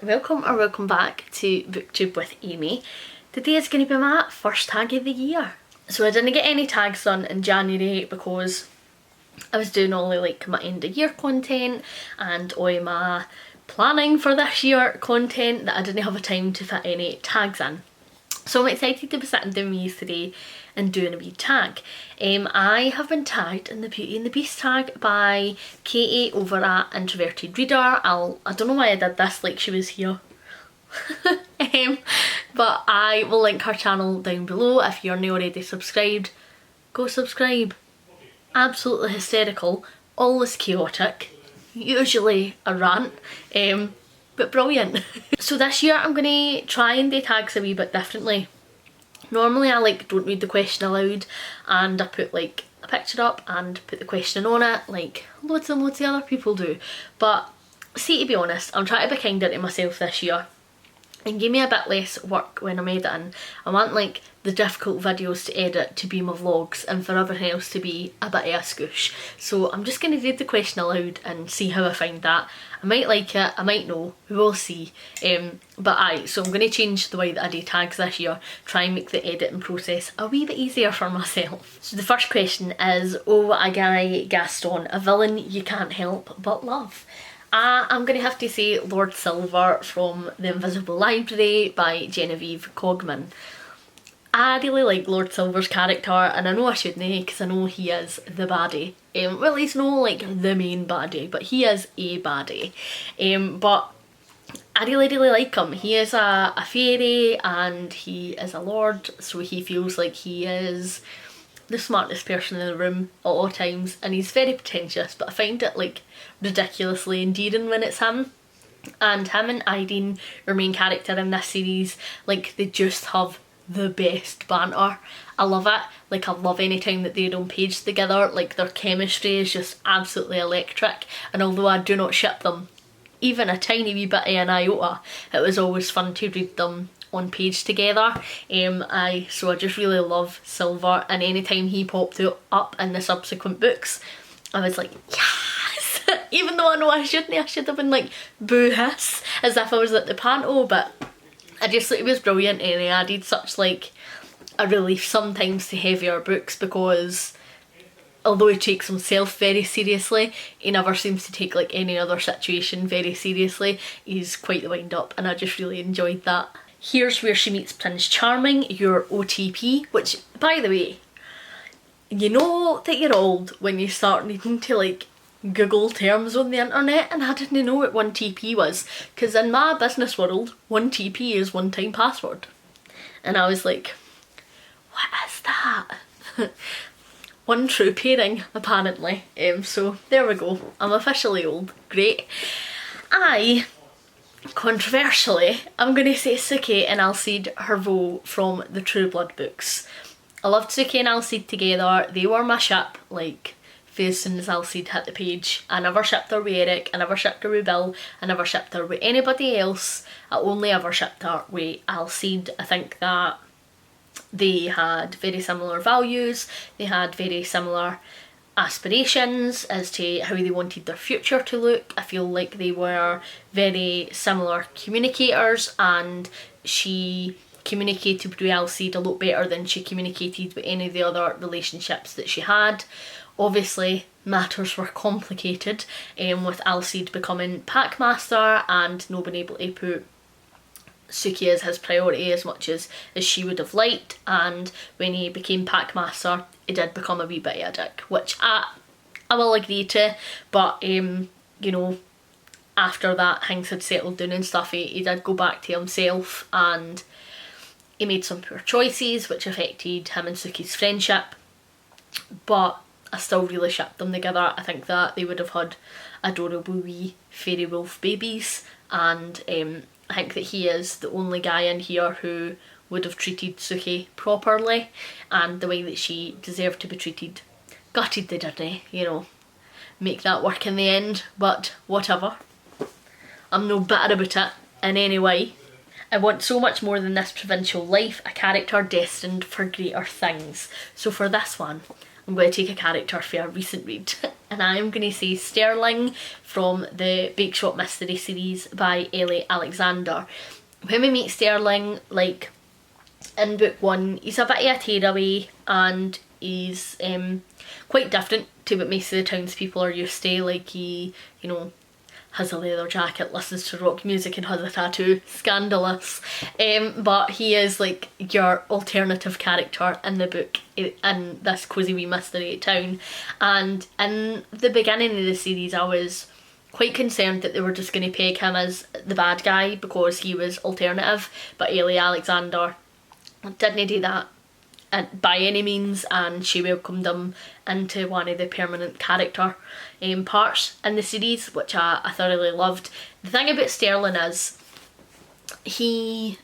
welcome or welcome back to BookTube with Amy. Today is going to be my first tag of the year. So I didn't get any tags done in January because I was doing all of my end of year content and all my planning for this year content that I didn't have a time to fit any tags in. So I'm excited to be sitting down with you today and doing a wee tag. I have been tagged in the Beauty and the Beast tag by Katie over at Introverted Reader. I don't know why I did this like she was here. But I will link her channel down below. If you're not already subscribed, go subscribe. Absolutely hysterical, always chaotic, usually a rant, but brilliant. So this year I'm going to try and do tags a wee bit differently. Normally I don't read the question aloud and I put a picture up and put the question on it like loads and loads of other people do. But see, to be honest, I'm trying to be kinder to myself this year and give me a bit less work when I'm editing. I want the difficult videos to edit to be my vlogs and for everything else to be a bit of a scoosh. So I'm just going to read the question aloud and see how I find that. I might like it, I might know, we will see. So I'm going to change the way that I do tags this year, try and make the editing process a wee bit easier for myself. So the first question is, oh, a guy Gaston, a villain you can't help but love. I'm going to have to say Lord Silver from The Invisible Library by Genevieve Cogman. I really like Lord Silver's character, and I know I shouldn't because I know he is the baddie. Well, he's no the main baddie, but he is a baddie. But I really like him. He is a fairy and he is a lord, so he feels like he is the smartest person in the room at all times, and he's very pretentious, but I find it ridiculously endearing when it's him. And him and Irene, our main character in this series, they just have the best banter. I love it. I love any time that they're on page together. Their chemistry is just absolutely electric, and although I do not ship them even a tiny wee bit of an iota, it was always fun to read them on page together. So I just really love Silver, and anytime he popped up in the subsequent books I was like, yes. Even though I know I should have been boo hiss as if I was at the panto, but I just thought it was brilliant, and he added such a relief sometimes to heavier books, because although he takes himself very seriously, he never seems to take any other situation very seriously. He's quite the wind up, and I just really enjoyed that. Here's Where She Meets Prince Charming, your OTP, which, by the way, you know that you're old when you start needing to Google terms on the internet, and I didn't know what 1TP was, because in my business world 1TP is one time password, and I was like, what is that? One true pairing apparently. So there we go, I'm officially old. Great. Controversially, I'm going to say Suki and Alcide Herveau from the True Blood books. I loved Suki and Alcide together. They were my ship as soon as Alcide hit the page. I never shipped her with Eric, I never shipped her with Bill, I never shipped her with anybody else. I only ever shipped her with Alcide. I think that they had very similar values, they had very similar aspirations as to how they wanted their future to look. I feel like they were very similar communicators, and she communicated with Alcide a lot better than she communicated with any of the other relationships that she had. Obviously matters were complicated with Alcide becoming Packmaster and not being able to put Suki as his priority as much as she would have liked, and when he became Packmaster he did become a wee bit of a dick, which I will agree to, but you know, after that things had settled down and stuff, he did go back to himself and he made some poor choices which affected him and Suki's friendship, but I still really shipped them together. I think that they would have had adorable wee fairy wolf babies, and I think that he is the only guy in here who would have treated Suki properly and the way that she deserved to be treated. Gutted they didn't, you know, make that work in the end, but whatever. I'm no bitter about it in any way. I want so much more than this provincial life, a character destined for greater things. So for this one, I'm going to take a character for a recent read. and I'm going to say Sterling from the Bake Shop Mystery series by Ellie Alexander. When we meet Sterling, like in book 1, he's a bit of a tearaway and he's quite different to what most of the townspeople are used to. Like he, you know, has a leather jacket, listens to rock music and has a tattoo. Scandalous. But he is like your alternative character in the book in this cosy wee mystery town. And in the beginning of the series I was quite concerned that they were just going to peg him as the bad guy because he was alternative, but Ellie Alexander didn't do that by any means, and she welcomed him into one of the permanent character parts in the series, which I thoroughly loved. The thing about Sterling is he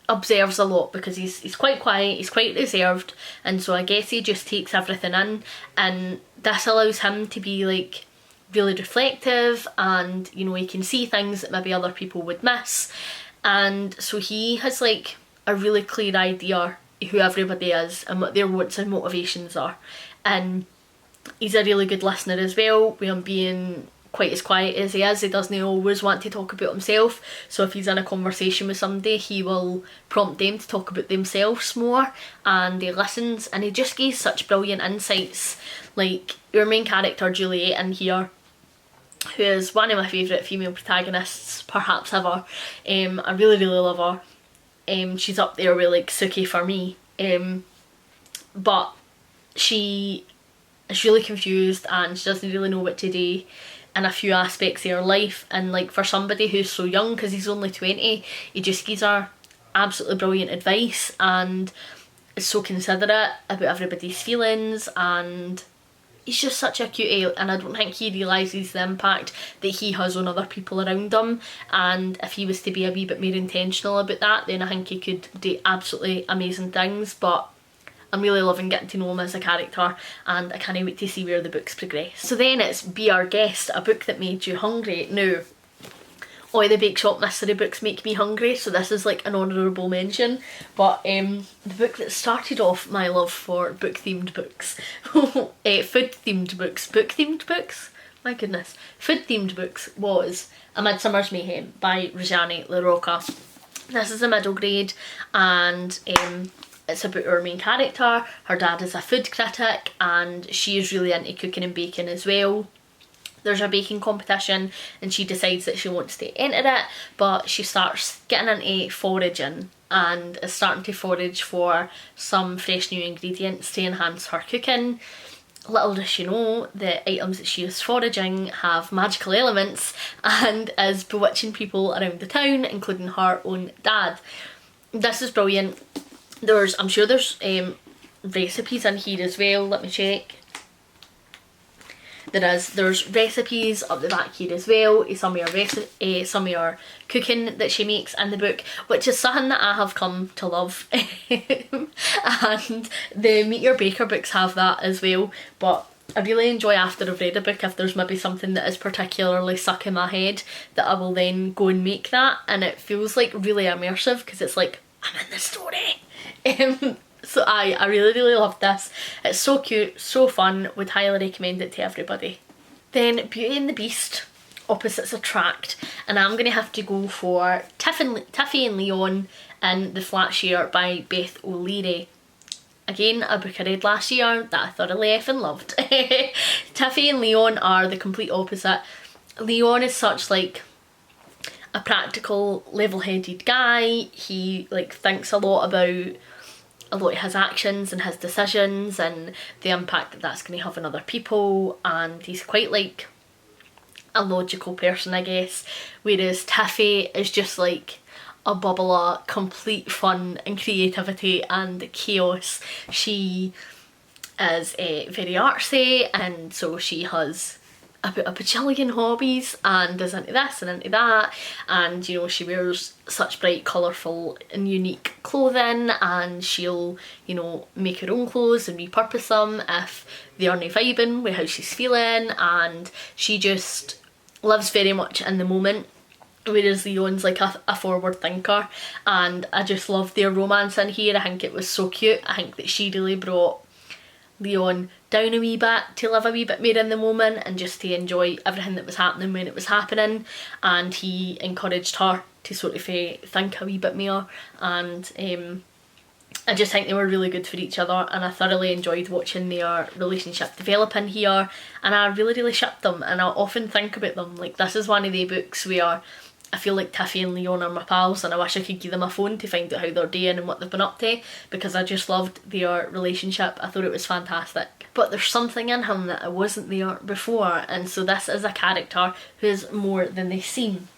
observes a lot because he's quite quiet, he's quite reserved, and so I guess he just takes everything in, and this allows him to be like really reflective, and you know, he can see things that maybe other people would miss, and so he has like a really clear idea who everybody is and what their wants and motivations are, and he's a really good listener as well. With him being quite as quiet as he is, he doesn't always want to talk about himself, so if he's in a conversation with somebody he will prompt them to talk about themselves more, and he listens, and he just gives such brilliant insights. Like your main character Juliet in here, who is one of my favourite female protagonists perhaps ever, I really love her. She's up there with like Suki for me, but she is really confused and she doesn't really know what to do in a few aspects of her life, and like for somebody who's so young, because he's only 20, he just gives her absolutely brilliant advice and is so considerate about everybody's feelings, and he's just such a cutie, and I don't think he realises the impact that he has on other people around him, and if he was to be a wee bit more intentional about that, then I think he could do absolutely amazing things. But I'm really loving getting to know him as a character, and I can't wait to see where the books progress. So then it's Be Our Guest, a book that made you hungry. Now, all the Bake Shop mystery books make me hungry, so this is like an honourable mention, but the book that started off my love for book themed books, food themed books, book themed books, my goodness, food themed books, was A Midsummer's Mayhem by Rejane LaRocca. This is a middle grade, and it's about our main character. Her dad is a food critic and she is really into cooking and baking as well. There's a baking competition and she decides that she wants to enter it, but she starts getting into foraging and is starting to forage for some fresh new ingredients to enhance her cooking. Little does she know, the items that she is foraging have magical elements and is bewitching people around the town, including her own dad. This is brilliant. I'm sure there's recipes in here as well, let me check. There's recipes up the back here as well, some of your cooking that she makes in the book, which is something that I have come to love. And the Meet Your Baker books have that as well, but I really enjoy after I've read a book if there's maybe something that is particularly stuck in my head that I will then go and make that, and it feels like really immersive because it's like I'm in the story. So I really loved this. It's so cute, so fun, would highly recommend it to everybody. Then Beauty and the Beast, opposites attract, and I'm going to have to go for Tiffy and Leon in The Flat Share by Beth O'Leary. Again, a book I read last year that I thoroughly effing loved. Tiffy and Leon are the complete opposite. Leon is such like a practical, level-headed guy. He like thinks a lot about his actions and his decisions and the impact that that's going to have on other people, and he's quite like a logical person, I guess, whereas Tiffy is just like a bubble of complete fun and creativity and chaos. She is very artsy, and so she has about a bajillion hobbies and is into this and into that, and you know, she wears such bright, colourful and unique clothing, and she'll, you know, make her own clothes and repurpose them if they aren't vibing with how she's feeling, and she just lives very much in the moment, whereas Leon's like a forward thinker, and I just love their romance in here. I think it was so cute. I think that she really brought Leon down a wee bit, to live a wee bit more in the moment and just to enjoy everything that was happening when it was happening. And he encouraged her to sort of think a wee bit more, and I just think they were really good for each other, and I thoroughly enjoyed watching their relationship developing here, and I really shipped them, and I often think about them. Like, this is one of the books where I feel like Tiffy and Leon are my pals, and I wish I could give them a phone to find out how they're doing and what they've been up to, because I just loved their relationship. I thought it was fantastic. But there's something in him that I wasn't there before, and so this is a character who is more than they seem.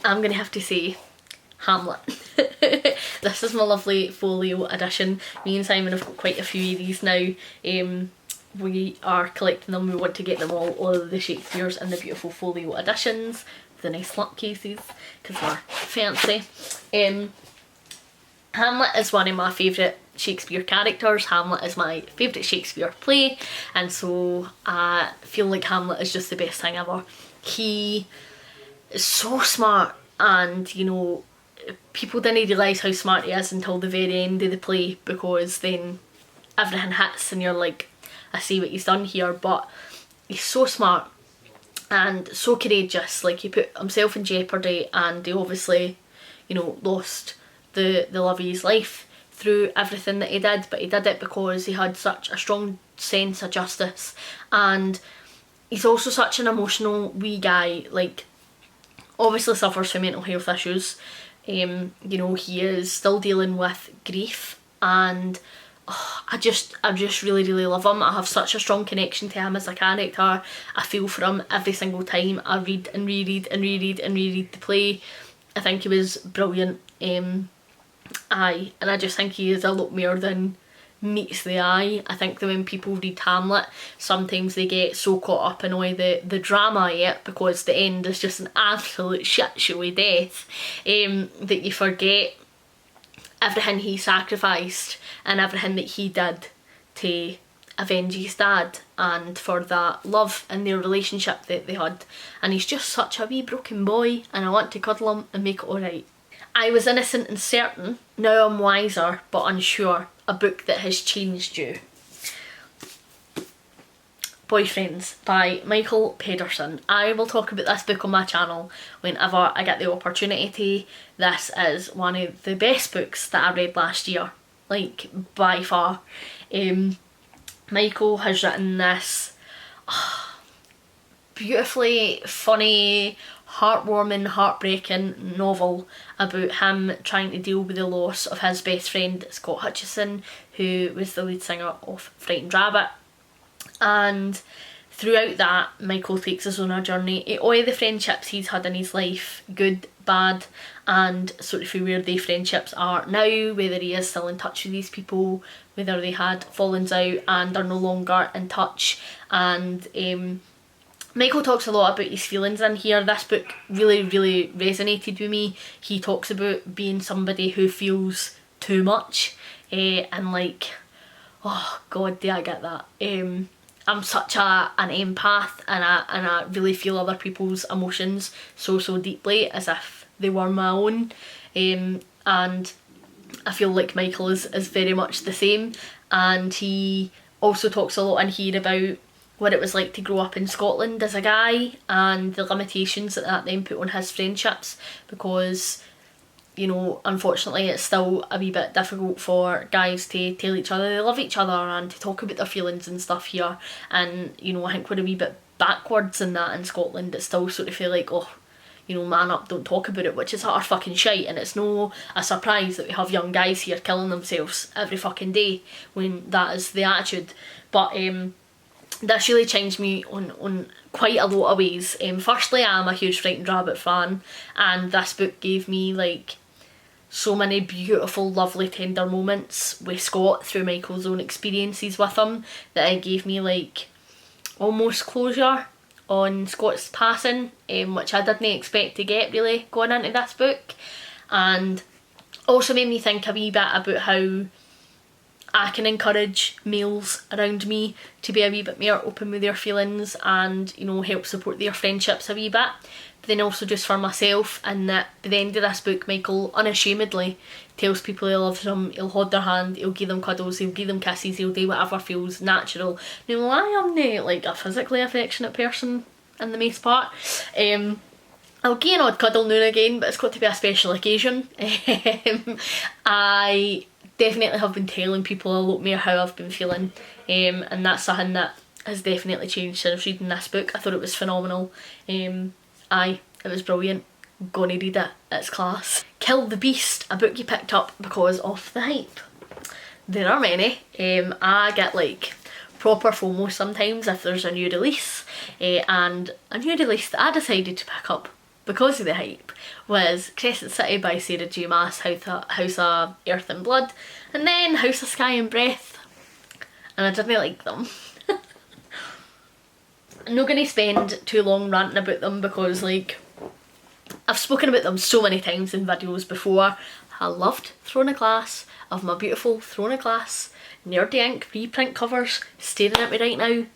I'm gonna have to say Hamlet. This is my lovely folio edition. Me and Simon have got quite a few of these now. We are collecting them. We want to get them all of the Shakespeares in the beautiful folio editions, the nice slipcases, because we're fancy. Hamlet is one of my favourite Shakespeare characters. Hamlet is my favourite Shakespeare play, and so I feel like Hamlet is just the best thing ever. He is so smart, and you know, people didn't realise how smart he is until the very end of the play, because then everything hits and you're like, I see what he's done here. But he's so smart and so courageous. Like, he put himself in jeopardy, and he obviously, you know, lost the love of his life through everything that he did, but he did it because he had such a strong sense of justice. And he's also such an emotional wee guy. Like, obviously suffers from mental health issues. You know, he is still dealing with grief, and I just really love him. I have such a strong connection to him as a character. I feel for him every single time I read and reread and reread and reread the play. I think he was brilliant. And I just think he is a lot more than meets the eye. I think that when people read Hamlet, sometimes they get so caught up in all the drama of it, because the end is just an absolute shit show of death, that you forget everything he sacrificed and everything that he did to avenge his dad, and for that love and their relationship that they had. And he's just such a wee broken boy, and I want to cuddle him and make it alright. I was innocent and certain, now I'm wiser but unsure, a book that has changed you. Boyfriends by Michael Pedersen. I will talk about this book on my channel whenever I get the opportunity. This is one of the best books that I read last year, like by far. Michael has written this beautifully funny, heartwarming, heartbreaking novel about him trying to deal with the loss of his best friend Scott Hutchison, who was the lead singer of Frightened Rabbit. And throughout that, Michael takes us on a journey to all the friendships he's had in his life, good, bad, and sort of where the friendships are now, whether he is still in touch with these people, whether they had fallens out and are no longer in touch. And Michael talks a lot about his feelings in here. This book really resonated with me. He talks about being somebody who feels too much, and like, oh god, do I get that. I'm such an empath, and I really feel other people's emotions so deeply, as if they were my own. And I feel like Michael is very much the same. And he also talks a lot in here about what it was like to grow up in Scotland as a guy, and the limitations that then put on his friendships, because, you know, unfortunately it's still a wee bit difficult for guys to tell each other they love each other and to talk about their feelings and stuff here. And, you know, I think we're a wee bit backwards in that in Scotland. It's still sort of feel like, oh, you know, man up, don't talk about it, which is utter fucking shite. And it's no a surprise that we have young guys here killing themselves every fucking day when that is the attitude. But this really changed me on quite a lot of ways. Firstly, I'm a huge Frightened Rabbit fan, and this book gave me like so many beautiful, lovely, tender moments with Scott through Michael's own experiences with him, that it gave me like almost closure on Scott's passing, which I didn't expect to get really going into this book. And also made me think a wee bit about how I can encourage males around me to be a wee bit more open with their feelings and, you know, help support their friendships a wee bit. But then also just for myself, and that by the end of this book, Michael unashamedly tells people he loves them, he'll hold their hand, he'll give them cuddles, he'll give them kisses, he'll do whatever feels natural. Now, I am not like a physically affectionate person in the most part. I'll give an odd cuddle now and again, but it's got to be a special occasion. I definitely have been telling people a lot more how I've been feeling, and that's something that has definitely changed since reading this book. I thought it was phenomenal. It was brilliant. Gonna read it, it's class. Kill the Beast, a book you picked up because of the hype. There are many. I get like proper FOMO sometimes if there's a new release, and a new release that I decided to pick up because of the hype was Crescent City by Sarah J Maas, House of Earth and Blood, and then House of Sky and Breath, and I didn't like them. I'm not going to spend too long ranting about them because, like, I've spoken about them so many times in videos before. I loved Throne of Glass, of my beautiful Throne of Glass Nerdy Ink reprint covers staring at me right now.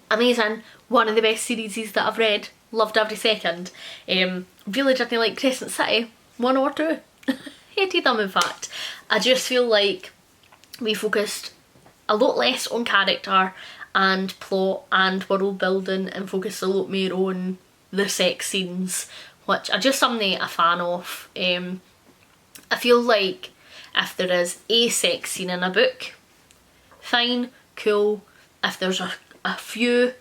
Amazing, one of the best series that I've read, loved every second. Really didn't like Crescent City, 1 or 2. Hated them in fact. I just feel like we focused a lot less on character and plot and world building and focused a lot more on the sex scenes, which I just am not a fan of. I feel like if there is a sex scene in a book, fine, cool. If there's a few,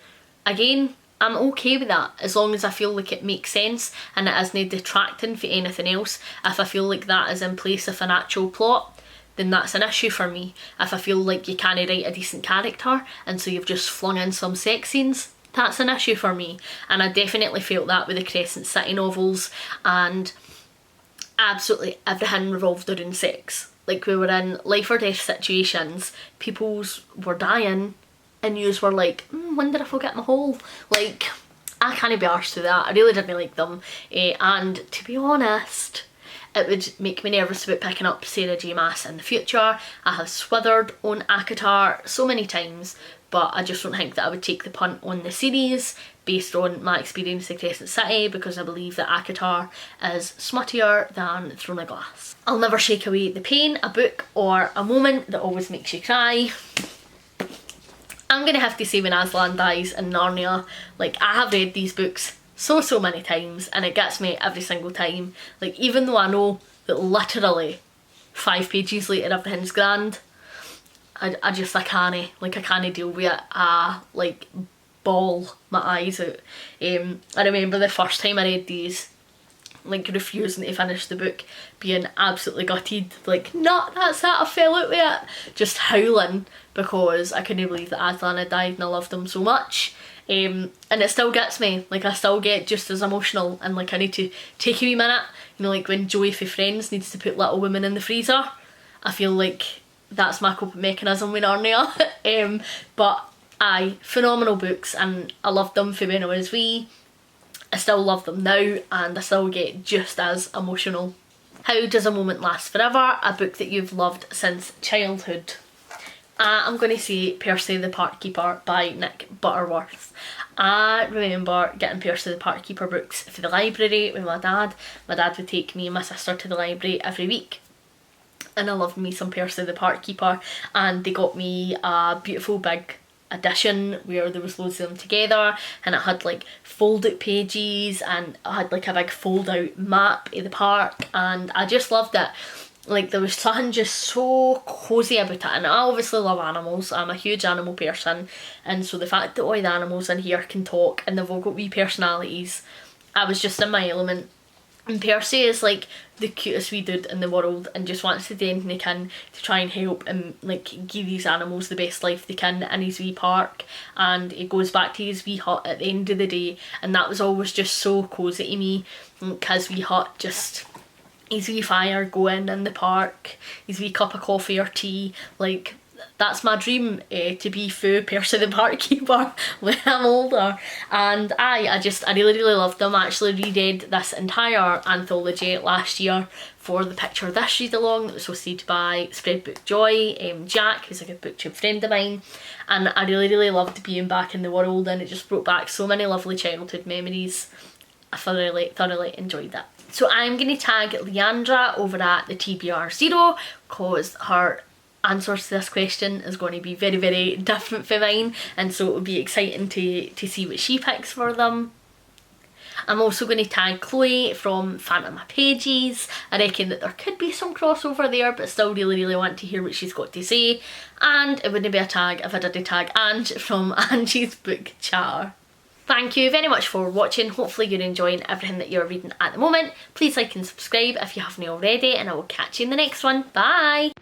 again, I'm okay with that as long as I feel like it makes sense and it isn't detracting for anything else. If I feel like that is in place of an actual plot, then that's an issue for me. If I feel like you can't write a decent character and so you've just flung in some sex scenes, that's an issue for me. And I definitely felt that with the Crescent City novels, and absolutely everything revolved around sex. Like, we were in life or death situations, people's were dying and yous were like, wonder if I'll get my hole. Like, I can't be arsed with that. I really didn't like them. And to be honest, it would make me nervous about picking up Sarah J Maas in the future. I have swithered on ACOTAR so many times, but I just don't think that I would take the punt on the series based on my experience in Crescent City, because I believe that ACOTAR is smuttier than Throne of Glass. I'll never shake away the pain, a book or a moment that always makes you cry. I'm gonna have to say When Aslan Dies in Narnia. Like, I have read these books so many times and it gets me every single time. Like, even though I know that literally 5 pages later everything's grand, I can't deal with it. I like bawl my eyes out. I remember the first time I read these, like refusing to finish the book, being absolutely gutted, like, nah, that's it, I fell out with it, just howling because I couldn't believe that Aslan had died and I loved him so much. And it still gets me, like, I still get just as emotional, and like I need to take a wee minute, you know, like when Joey for Friends needs to put Little Women in the freezer. I feel like that's my coping mechanism with Narnia. But aye, phenomenal books, and I loved them for when I was wee. I still love them now, and I still get just as emotional. How Does a Moment Last Forever? A book that you've loved since childhood. I'm going to say Percy the Park Keeper by Nick Butterworth. I remember getting Percy the Park Keeper books for the library with my dad. My dad would take me and my sister to the library every week, and I loved me some Percy the Park Keeper, and they got me a beautiful big edition where there was loads of them together, and it had like fold out pages and it had like a big fold out map of the park, and I just loved it. Like, there was something just so cosy about it, and I obviously love animals. I'm a huge animal person, and so the fact that all the animals in here can talk and they've all got wee personalities, I was just in my element. And Percy is like the cutest wee dude in the world and just wants to do anything he can to try and help and like give these animals the best life they can in his wee park. And he goes back to his wee hut at the end of the day, and that was always just so cosy to me, because wee hut, just his wee fire going in the park, his wee cup of coffee or tea, like, that's my dream, to be Foo, Percy the Barkeeper when I'm older. And I really loved them. I actually reread this entire anthology last year for the Picture This read along that was hosted by Spreadbook Joy, Jack, who's like a BookTube friend of mine, and I really loved being back in the world, and it just brought back so many lovely childhood memories. I thoroughly enjoyed that. So I'm going to tag Leandra over at the TBR0 because her answers to this question is going to be very different from mine, and so it will be exciting to see what she picks for them. I'm also going to tag Chloe from Phantom My Pages. I reckon that there could be some crossover there, but still really want to hear what she's got to say. And it wouldn't be a tag if I didn't tag Ange from Angie's Book Chatter. Thank you very much for watching. Hopefully you're enjoying everything that you're reading at the moment. Please like and subscribe if you haven't already, and I will catch you in the next one. Bye!